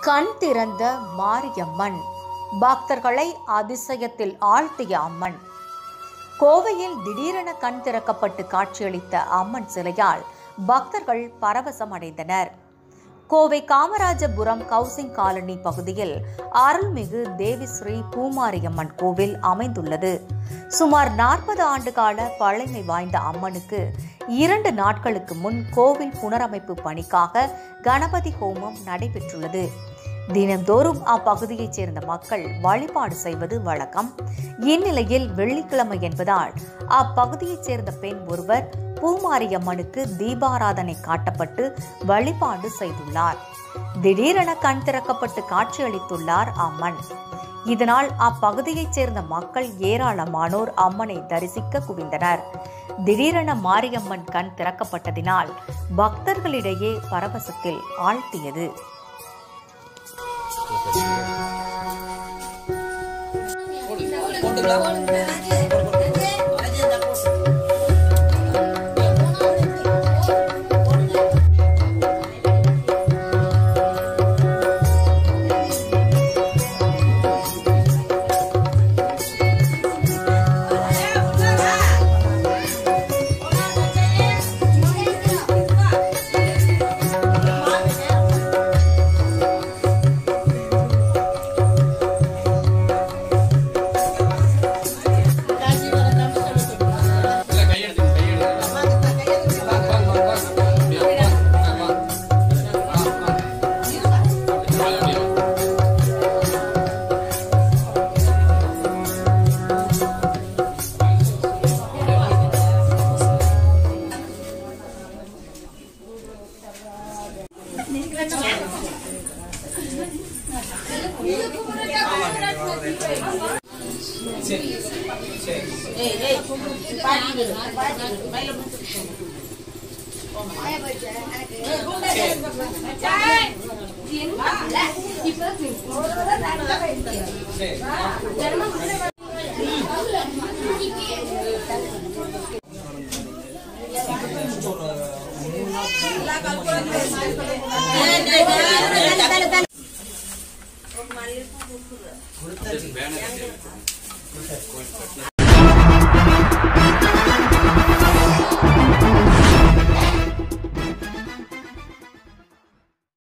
கண் திறந்த மாரியம்மன், பக்தர்களை அதிசயத்தில் ஆழ்த்திய அம்மன். கோவையில் திடீரென கண் திறக்கப்பட்டு காட்சியளித்த அம்மன் சிலையால் பக்தர்கள் பரவசம் அடைந்தனர். கோவை காமராஜபுரம் ஹவுசிங் காலனி பகுதியில் அருள்மிகு தேவிஸ்ரீ பூமாரியம்மன் கோவில் அமைந்துள்ளது. சுமார் 40 ஆண்டு கால பழமை வாய்ந்த அம்மனுக்கு 2 நாட்களுக்கு முன் கோவில் புனரமைப்பு பணிக்காக கணபதி ஹோமம் நடைபெற்றுள்ளது. தினந்தோறும் அப்பகுதியைச் சேர்ந்த மக்கள் வழிபாடு செய்வது வழக்கம். இந்நிலையில் வெள்ளிக்கிழமை என்பதால் அப்பகுதியைச் சேர்ந்த பெண் ஒருவர் பூமாரியம்மனுக்கு தீபாராதனை காட்டப்பட்டு வழிபாடு செய்துள்ளார். திடீரென கண் திறக்கப்பட்டு காட்சியளித்துள்ளார் அம்மன். இதனால் அப்பகுதியைச் சேர்ந்த மக்கள் ஏராளமானோர் அம்மனை தரிசிக்க குவிந்தனர். திடீரென மாரியம்மன் கண் திறக்கப்பட்டதினால் பக்தர்களிடையே பரவசத்தில் ஆழ்த்தியது. Banner.